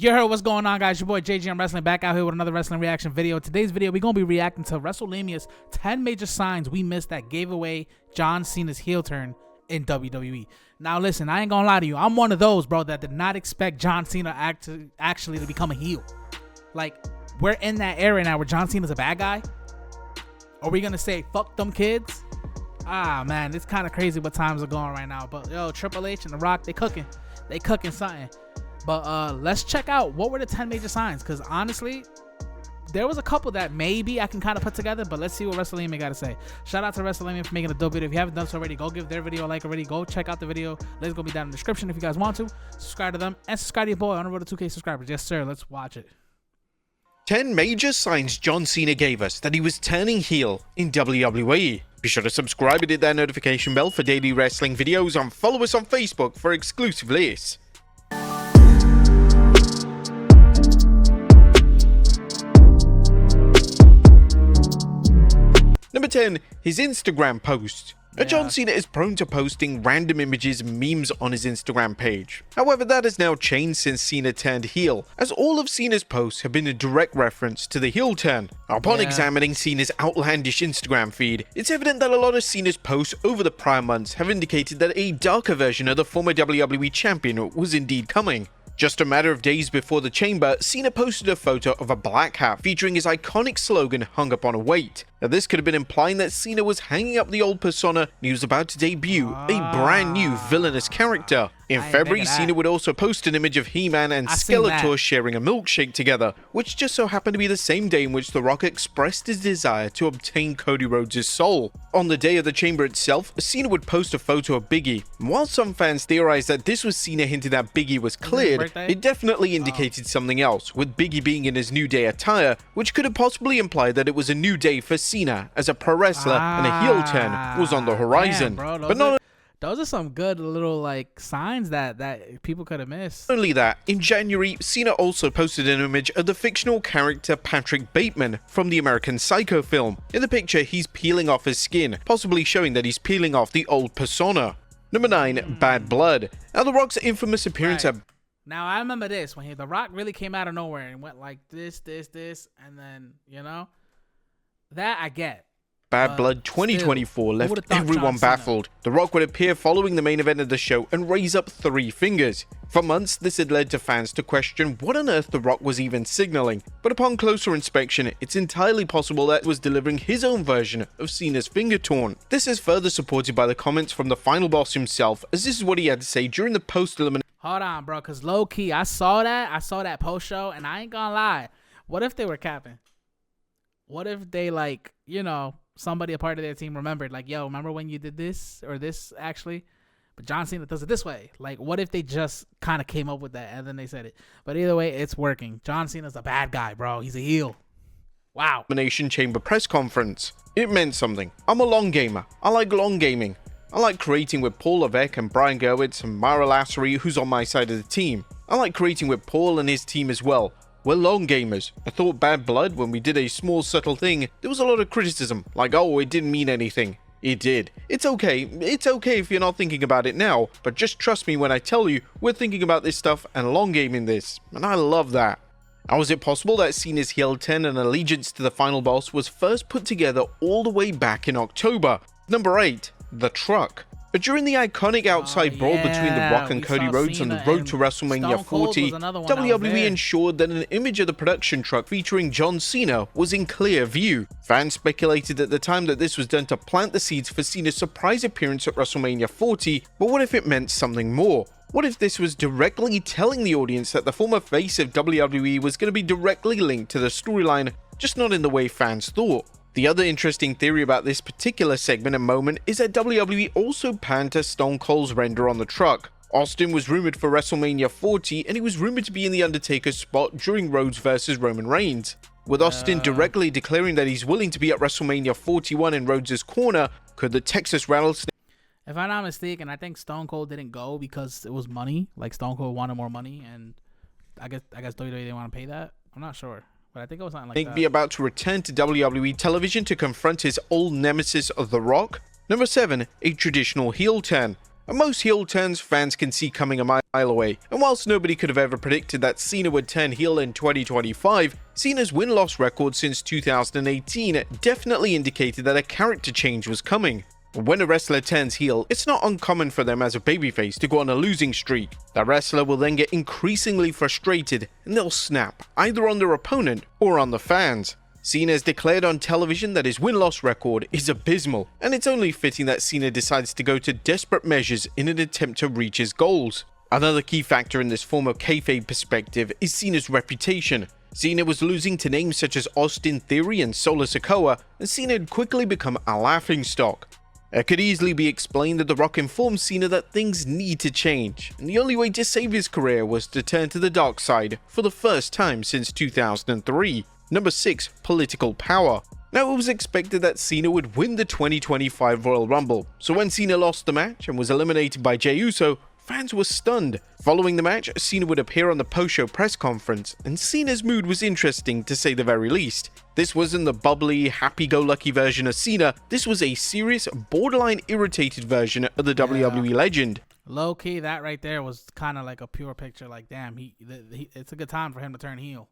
You heard what's going on, guys. Your boy JGM Wrestling back out here with another wrestling reaction video. Today's video, we're going to be reacting to WrestleLamia's 10 major signs we missed that gave away John Cena's heel turn in WWE. Now, listen, I ain't going to lie to you. I'm one of those, bro, that did not expect John Cena actually to become a heel. Like, we're in that era now where John Cena's a bad guy. Are we going to say, fuck them kids? Ah, man, it's kind of crazy what times are going right now. But, yo, Triple H and The Rock, they cooking. They cooking something. But let's check out what were the 10 major signs, because honestly, there was a couple that maybe I can kind of put together, but let's see what WrestleLamia got to say. Shout out to WrestleLamia for making a dope video. If you haven't done so already, go give their video a like already. Go check out the video. Links gonna be down in the description if you guys want to. Subscribe to them and subscribe to your boy on the road to 2K subscribers. Yes, sir. Let's watch it. 10 major signs John Cena gave us that he was turning heel in WWE. Be sure to subscribe and hit that notification bell for daily wrestling videos, and follow us on Facebook for exclusive lists. Number 10, his Instagram posts. John Cena is prone to posting random images and memes on his Instagram page. However, that has now changed since Cena turned heel, as all of Cena's posts have been a direct reference to the heel turn. Upon examining Cena's outlandish Instagram feed, it's evident that a lot of Cena's posts over the prior months have indicated that a darker version of the former WWE champion was indeed coming. Just a matter of days before the Chamber, Cena posted a photo of a black hat featuring his iconic slogan hung up on a weight. Now, this could have been implying that Cena was hanging up the old persona and he was about to debut a brand new villainous character. In February, Cena would also post an image of He-Man and Skeletor sharing a milkshake together, which just so happened to be the same day in which The Rock expressed his desire to obtain Cody Rhodes' soul. On the day of the Chamber itself, Cena would post a photo of Biggie. While some fans theorized that this was Cena hinting that Biggie was cleared, it definitely indicated something else, with Biggie being in his New Day attire, which could have possibly implied that it was a new day for Cena as a pro wrestler and a heel turn was on the horizon. Damn, bro, but not those are some good little like signs that people could have missed. Only that, in January, Cena also posted an image of the fictional character Patrick Bateman from the American Psycho film. In the picture, he's peeling off his skin, possibly showing that he's peeling off the old persona. Number 9, Bad Blood. Now, The Rock's infamous appearance at... Now, I remember this, when The Rock really came out of nowhere and went like this, and then, you know, that I get. Bad Blood 2024 left everyone baffled. The Rock would appear following the main event of the show and raise up 3 fingers. For months, this had led to fans to question what on earth The Rock was even signaling, but upon closer inspection, it's entirely possible that he was delivering his own version of Cena's finger torn. This is further supported by the comments from the final boss himself, as this is what he had to say during the post-elimination. Hold on, bro, because low-key, I saw that post-show, and I ain't gonna lie. What if they were capping? What if they, like, you know, somebody, a part of their team remembered, like, yo, remember when you did this or this actually, but John Cena does it this way? Like, what if they just kind of came up with that and then they said it? But either way, it's working. John Cena's a bad guy, bro. He's a heel. Wow. Elimination Chamber press conference. It meant something. I'm a long gamer. I like long gaming. I like creating with Paul Levesque and Brian Gerwitz and Mara Lassery, who's on my side of the team. I like creating with Paul and his team as well. We're long gamers. I thought Bad Blood, when we did a small subtle thing, there was a lot of criticism, like, oh, it didn't mean anything. It did. It's okay if you're not thinking about it now, but just trust me when I tell you, we're thinking about this stuff and long gaming this, and I love that. How is it possible that Cena's heel turn and allegiance to the final boss was first put together all the way back in October? Number 8, the truck. But during the iconic outside brawl between The Rock and Cody Rhodes on the road to WrestleMania 40, WWE ensured that an image of the production truck featuring John Cena was in clear view. Fans speculated at the time that this was done to plant the seeds for Cena's surprise appearance at WrestleMania 40, but what if it meant something more? What if this was directly telling the audience that the former face of WWE was going to be directly linked to the storyline, just not in the way fans thought? The other interesting theory about this particular segment and moment is that WWE also panned to Stone Cold's render on the truck. Austin was rumored for WrestleMania 40, and he was rumored to be in The Undertaker's spot during Rhodes vs. Roman Reigns. With Austin directly declaring that he's willing to be at WrestleMania 41 in Rhodes' corner, could the Texas Rattlesnake... If I'm not mistaken, I think Stone Cold didn't go because it was money. Like, Stone Cold wanted more money, and I guess WWE didn't want to pay that. I'm not sure. But I think it was something like that. Be about to return to WWE television to confront his old nemesis of The Rock. Number 7, a traditional heel turn. and most heel turns fans can see coming a mile away. And whilst nobody could have ever predicted that Cena would turn heel in 2025, Cena's win-loss record since 2018 definitely indicated that a character change was coming. When a wrestler turns heel, it's not uncommon for them as a babyface to go on a losing streak. That wrestler will then get increasingly frustrated and they'll snap, either on their opponent or on the fans. Cena has declared on television that his win-loss record is abysmal, and it's only fitting that Cena decides to go to desperate measures in an attempt to reach his goals. Another key factor in this form of kayfabe perspective is Cena's reputation. Cena was losing to names such as Austin Theory and Solo Sikoa, and Cena had quickly become a laughingstock. It could easily be explained that The Rock informed Cena that things need to change, and the only way to save his career was to turn to the dark side for the first time since 2003. Number 6. Political power. Now, it was expected that Cena would win the 2025 Royal Rumble, so when Cena lost the match and was eliminated by Jey Uso, fans were stunned. Following the match, Cena would appear on the post-show press conference, and Cena's mood was interesting to say the very least. This wasn't the bubbly, happy-go-lucky version of Cena, this was a serious, borderline irritated version of the WWE legend. Low-key, that right there was kind of like a pure picture, like, damn, it's a good time for him to turn heel.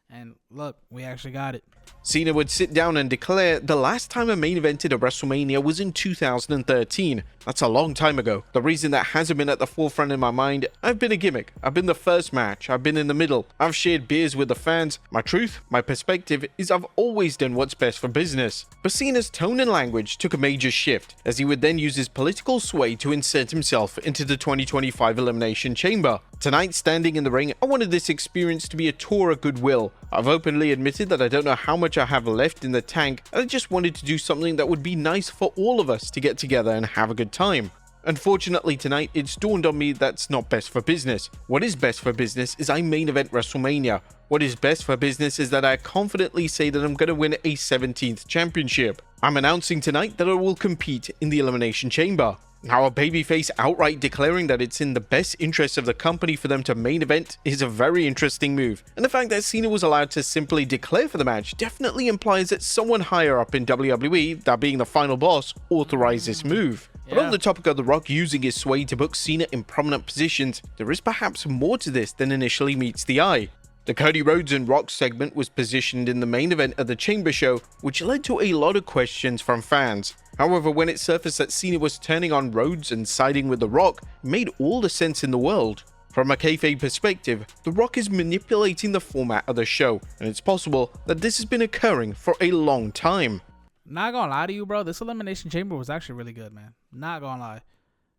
And look, we actually got it. Cena would sit down and declare the last time a main evented a WrestleMania was in 2013. That's a long time ago. The reason that hasn't been at the forefront in my mind, I've been a gimmick. I've been the first match. I've been in the middle. I've shared beers with the fans. My truth, my perspective is I've always done what's best for business. But Cena's tone and language took a major shift, as he would then use his political sway to insert himself into the 2025 Elimination Chamber. Tonight, standing in the ring, I wanted this experience to be a tour of goodwill. I've openly admitted that I don't know how much I have left in the tank, and I just wanted to do something that would be nice for all of us to get together and have a good time. Unfortunately tonight, it's dawned on me that's not best for business. What is best for business is I main event WrestleMania. What is best for business is that I confidently say that I'm going to win a 17th championship. I'm announcing tonight that I will compete in the Elimination Chamber. Now, a babyface outright declaring that it's in the best interest of the company for them to main event is a very interesting move, and the fact that Cena was allowed to simply declare for the match definitely implies that someone higher up in WWE, that being the final boss, authorized this move. But on the topic of The Rock using his sway to book Cena in prominent positions, there is perhaps more to this than initially meets the eye. The Cody Rhodes and Rock segment was positioned in the main event of the Chamber show, which led to a lot of questions from fans. However, when it surfaced that Cena was turning on Rhodes and siding with The Rock, it made all the sense in the world. From a kayfabe perspective, The Rock is manipulating the format of the show, and it's possible that this has been occurring for a long time. Not gonna lie to you, bro, this Elimination Chamber was actually really good, man. Not gonna lie.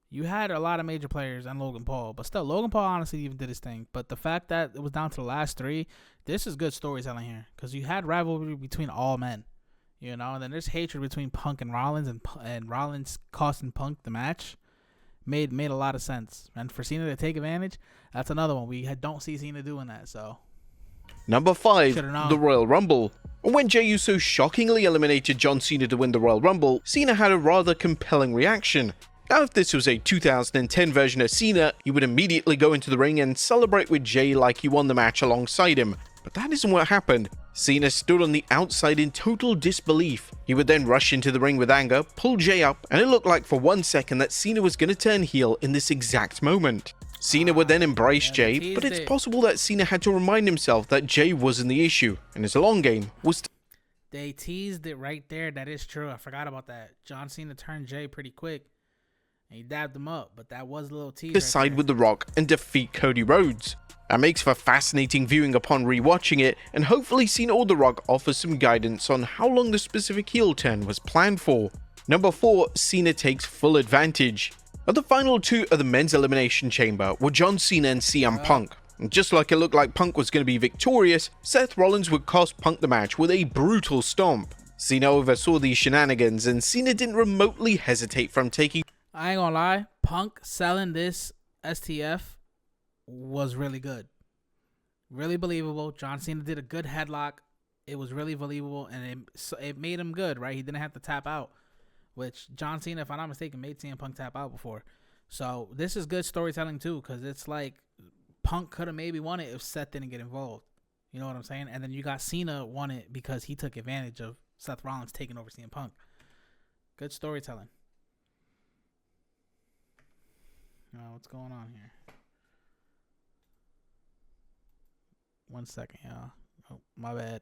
You had a lot of major players and Logan Paul, but still, Logan Paul honestly even did his thing. But the fact that it was down to the last three, this is good storytelling here. Because you had rivalry between all men, you know, and then there's hatred between Punk and Rollins, and Rollins costing Punk the match made a lot of sense. And for Cena to take advantage, that's another one. We don't see Cena doing that, so. Number 5, the Royal Rumble. When Jey Uso shockingly eliminated John Cena to win the Royal Rumble, Cena had a rather compelling reaction. Now, if this was a 2010 version of Cena, he would immediately go into the ring and celebrate with Jey like he won the match alongside him. But that isn't what happened. Cena stood on the outside in total disbelief. He would then rush into the ring with anger, pull Jey up, and it looked like for 1 second that Cena was going to turn heel in this exact moment. Cena would then embrace Jey, but it's possible that Cena had to remind himself that Jey wasn't the issue, and his long game was They teased it right there. That is true. I forgot about that. John Cena turned Jey pretty quick. And he dabbed him up, but that was a little tease. To side with The Rock and defeat Cody Rhodes. That makes for fascinating viewing upon rewatching it, and hopefully Cena or The Rock offers some guidance on how long the specific heel turn was planned for. Number 4, Cena takes full advantage. At the final 2 of the men's elimination chamber were John Cena and CM Punk. And just like it looked like Punk was going to be victorious, Seth Rollins would cost Punk the match with a brutal stomp. Cena oversaw these shenanigans, and Cena didn't remotely hesitate from taking. I ain't gonna lie, Punk selling this STF was really good. Really believable. John Cena did a good headlock. It was really believable, and it made him good, right? He didn't have to tap out, which John Cena, if I'm not mistaken, made CM Punk tap out before. So this is good storytelling too, because it's like Punk could have maybe won it if Seth didn't get involved. You know what I'm saying? And then you got Cena won it because he took advantage of Seth Rollins taking over CM Punk. Good storytelling. What's going on here? 1 second, y'all. Oh, my bad.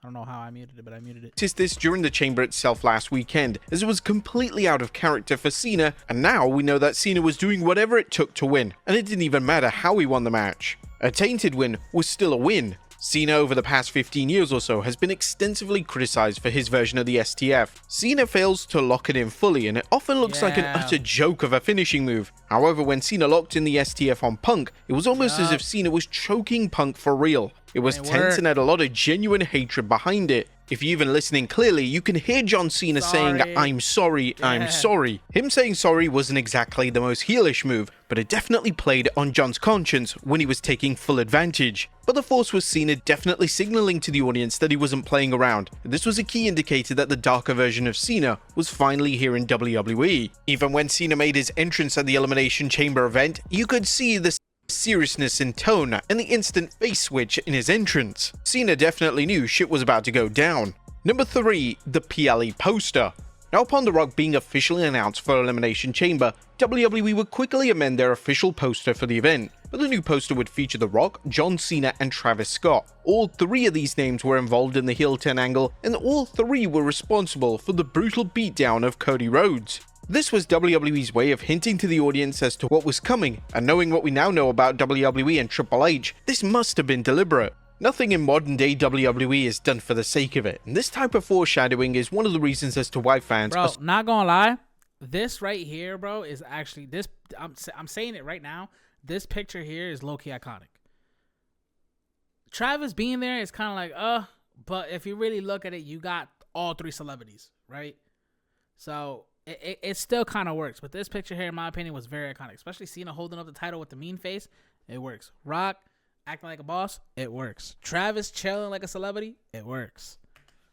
I don't know how I muted it, but I muted it. Noticed this during the chamber itself last weekend, as it was completely out of character for Cena, and now we know that Cena was doing whatever it took to win, and it didn't even matter how he won the match. A tainted win was still a win. Cena over the past 15 years or so has been extensively criticized for his version of the STF. Cena fails to lock it in fully, and it often looks like an utter joke of a finishing move. However, when Cena locked in the STF on Punk, it was almost as if Cena was choking Punk for real. It was tense and had a lot of genuine hatred behind it. If you're even listening clearly, you can hear John Cena saying, "I'm sorry, I'm sorry." Him saying sorry wasn't exactly the most heelish move, but it definitely played on John's conscience when he was taking full advantage. But the force was Cena definitely signaling to the audience that he wasn't playing around. This was a key indicator that the darker version of Cena was finally here in WWE. Even when Cena made his entrance at the Elimination Chamber event, you could see the seriousness in tone and the instant face switch in his entrance. Cena definitely knew shit was about to go down. Number 3, the PLE poster. Now, upon The Rock being officially announced for Elimination Chamber, WWE would quickly amend their official poster for the event, but the new poster would feature The Rock, John Cena, and Travis Scott. All 3 of these names were involved in the heel turn angle, and all 3 were responsible for the brutal beatdown of Cody Rhodes. This was WWE's way of hinting to the audience as to what was coming, and knowing what we now know about WWE and Triple H, this must have been deliberate. Nothing in modern day WWE is done for the sake of it, and this type of foreshadowing is one of the reasons as to why fans Bro, not gonna lie, this right here, bro, is actually this. I'm saying it right now. This picture here is low key iconic. Travis being there is kind of like, but if you really look at it, you got all 3 celebrities, right? So it still kind of works. But this picture here, in my opinion, was very iconic. Especially Cena holding up the title with the mean face. It works. Rock acting like a boss. It works. Travis chilling like a celebrity. It works.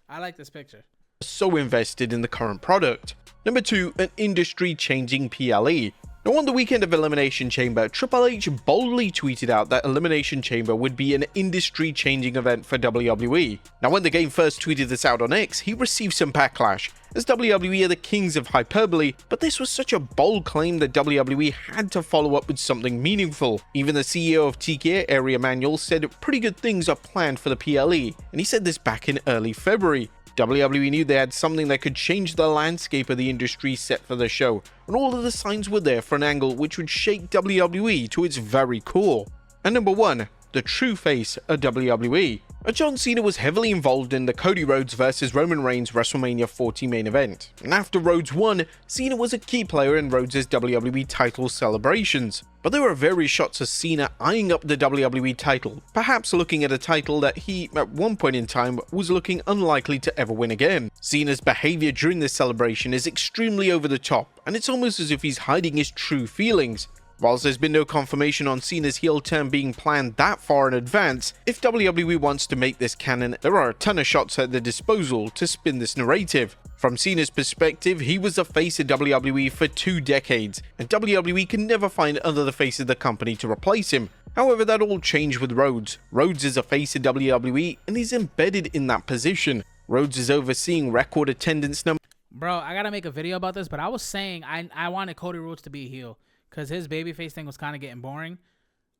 I like this picture. So invested in the current product. Number 2, an industry-changing PLE. Now, on the weekend of Elimination Chamber, Triple H boldly tweeted out that Elimination Chamber would be an industry-changing event for WWE. Now, when the game first tweeted this out on X, he received some backlash, as WWE are the kings of hyperbole, but this was such a bold claim that WWE had to follow up with something meaningful. Even the CEO of TK, Area Manuel, said pretty good things are planned for the PLE, and he said this back in early February. WWE knew they had something that could change the landscape of the industry set for the show, and all of the signs were there for an angle which would shake WWE to its very core. And number 1, the true face of WWE. John Cena was heavily involved in the Cody Rhodes vs Roman Reigns WrestleMania 40 main event, and after Rhodes won, Cena was a key player in Rhodes' WWE title celebrations. But there were various shots of Cena eyeing up the WWE title, perhaps looking at a title that he, at one point in time, was looking unlikely to ever win again. Cena's behavior during this celebration is extremely over the top, and it's almost as if he's hiding his true feelings. Whilst there's been no confirmation on Cena's heel turn being planned that far in advance, if WWE wants to make this canon, there are a ton of shots at their disposal to spin this narrative. From Cena's perspective, he was the face of WWE for 2 decades, and WWE can never find another face of the company to replace him. However, that all changed with Rhodes. Rhodes is a face of WWE, and he's embedded in that position. Rhodes is overseeing record attendance numbers. Bro, I gotta make a video about this, but I was saying I wanted Cody Rhodes to be a heel, because his babyface thing was kind of getting boring.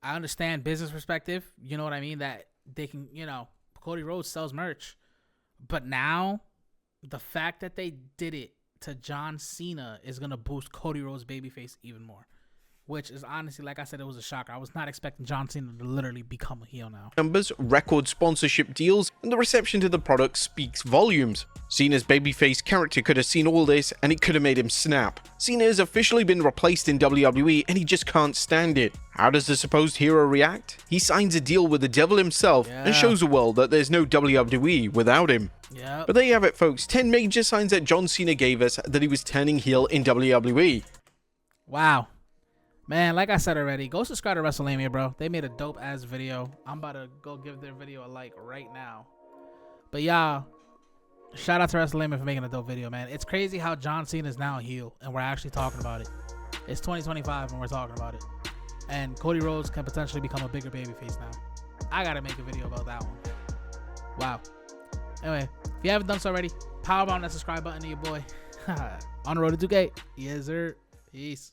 I understand business perspective. You know what I mean? That they can, Cody Rhodes sells merch. But now, the fact that they did it to John Cena is going to boost Cody Rhodes' babyface even more. Which is honestly, like I said, it was a shocker. I was not expecting John Cena to literally become a heel now. Numbers, record sponsorship deals, and the reception to the product speaks volumes. Cena's babyface character could have seen all this, and it could have made him snap. Cena has officially been replaced in WWE, and he just can't stand it. How does the supposed hero react? He signs a deal with the devil himself and shows the world that there's no WWE without him. Yep. But there you have it, folks. 10 major signs that John Cena gave us that he was turning heel in WWE. Wow. Man, like I said already, go subscribe to Wrestlelamia, bro. They made a dope-ass video. I'm about to go give their video a like right now. But y'all, shout out to Wrestlelamia for making a dope video, man. It's crazy how John Cena is now a heel, and we're actually talking about it. It's 2025, and we're talking about it. And Cody Rhodes can potentially become a bigger babyface now. I got to make a video about that one. Wow. Anyway, if you haven't done so already, power bomb that subscribe button to your boy. On the road to 2K. Yes, sir. Peace.